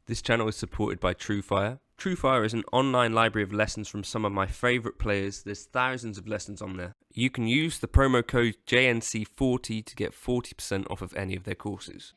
This channel is supported by TrueFire. TrueFire is an online library of lessons from some of my favourite players. There's thousands of lessons on there. You can use the promo code JNC40 to get 40% off of any of their courses.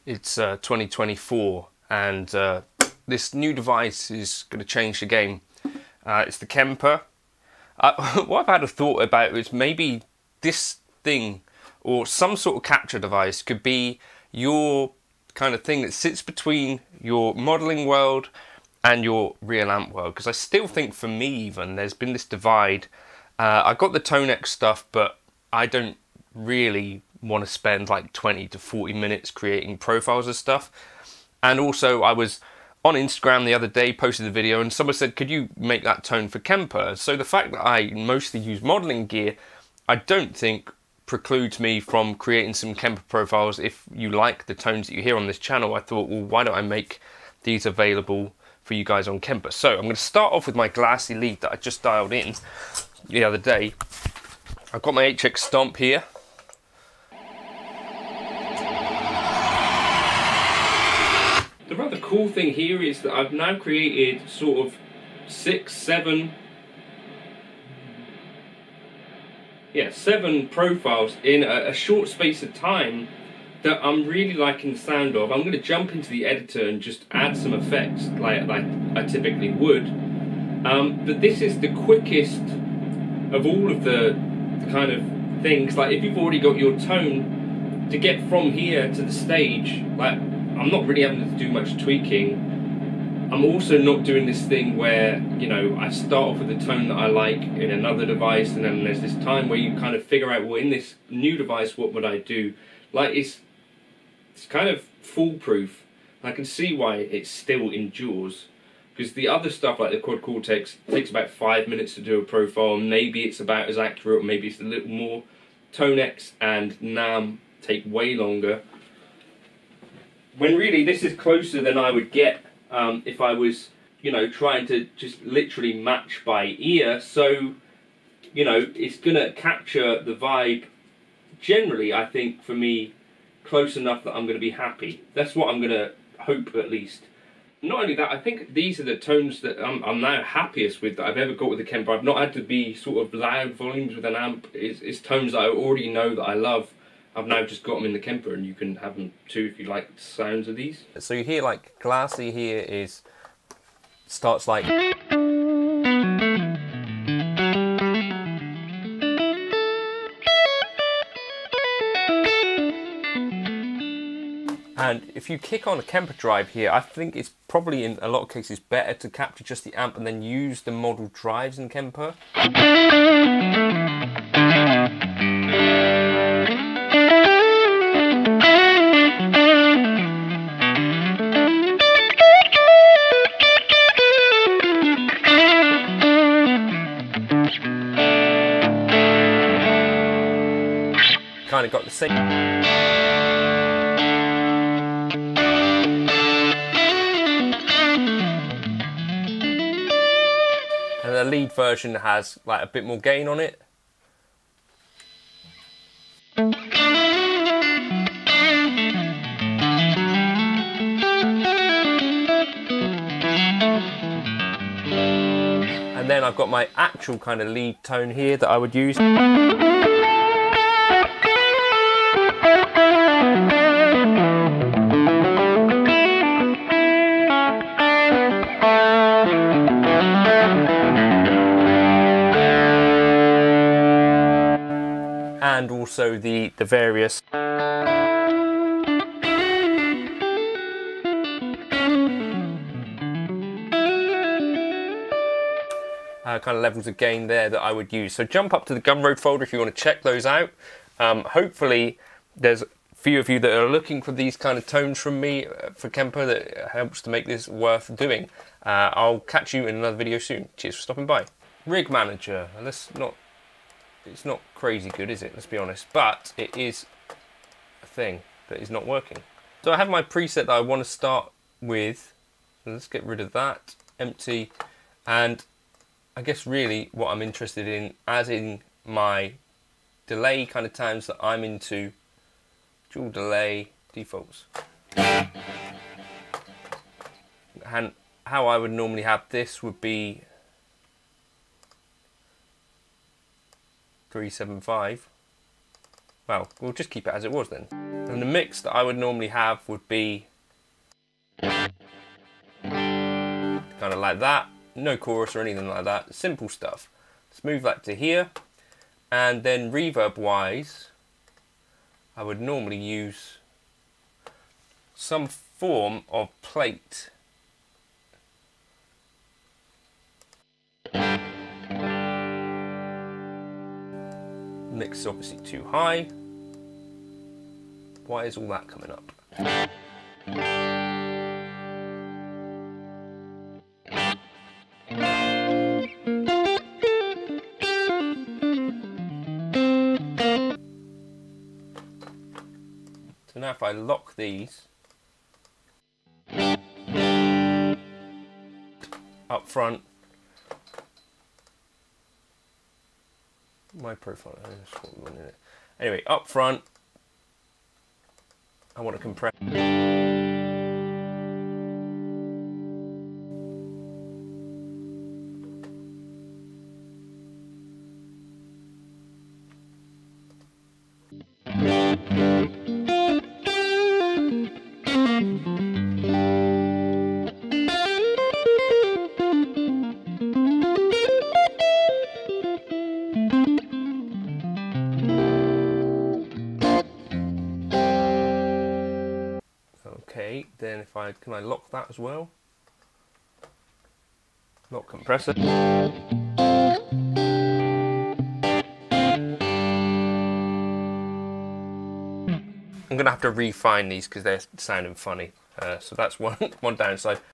It's 2024 and this new device is going to change the game. It's the Kemper. What I've had a thought about is maybe this thing or some sort of capture device could be your kind of thing that sits between your modelling world and your real amp world. Because I still think for me even there's been this divide. I got the Tonex stuff, but I don't really want to spend like 20 to 40 minutes creating profiles of stuff. And also I was on Instagram the other day, posted a video, and someone said, could you make that tone for Kemper? So the fact that I mostly use modeling gear, I don't think precludes me from creating some Kemper profiles. If you like the tones that you hear on this channel, I thought, well, why don't I make these available for you guys on Kemper? So I'm going to start off with my glassy lead that I just dialed in the other day. I've got my HX Stomp here. The rather cool thing here is that I've now created sort of 7 profiles in a short space of time that I'm really liking the sound of. I'm going to jump into the editor and just add some effects like I typically would. But this is the quickest of all of the kind of things. Like if you've already got your tone, to get from here to the stage, like I'm not really having to do much tweaking. I'm also not doing this thing where, you know, I start off with a tone that I like in another device and then there's this time where you kind of figure out, well, in this new device, what would I do? Like it's kind of foolproof. I can see why it still endures. Because the other stuff like the Quad Cortex takes about 5 minutes to do a profile, and maybe it's about as accurate, or maybe it's a little more. Tonex and NAM take way longer. When really this is closer than I would get if I was, you know, trying to just literally match by ear. So, you know, it's gonna capture the vibe. Generally, I think for me, close enough that I'm gonna be happy. That's what I'm gonna hope, at least. Not only that, I think these are the tones that I'm now happiest with that I've ever got with the Kemper. I've not had to be sort of loud volumes with an amp. It's tones that I already know that I love. I've now just got them in the Kemper, and you can have them too if you like the sounds of these. So you hear like Glassy here starts like. And if you kick on a Kemper drive here, I think it's probably in a lot of cases better to capture just the amp and then use the model drives in Kemper. Kind of got the same. And the lead version has like a bit more gain on it. And then I've got my actual kind of lead tone here that I would use. And also the various kind of levels of gain there that I would use. So jump up to the Gumroad folder if you want to check those out. Hopefully there's a few of you that are looking for these kind of tones from me for Kemper that helps to make this worth doing. I'll catch you in another video soon. Cheers for stopping by. Rig Manager. It's not crazy good, is it? Let's be honest. But it is a thing that is not working. So I have my preset that I want to start with. So let's get rid of that. Empty. And I guess really what I'm interested in, as in my delay kind of times that I'm into, dual delay defaults. And how I would normally have this would be 375. Well, we'll just keep it as it was then. And the mix that I would normally have would be kind of like that. No chorus or anything like that. Simple stuff. Let's move that to here. And then reverb wise, I would normally use some form of plate. Mix is obviously too high. Why is all that coming up? So now if I lock these up front, my profile, anyway, up front, I want to compress. Okay, then if can I lock that as well? Lock compressor. I'm gonna have to refine these because they're sounding funny. So that's one downside.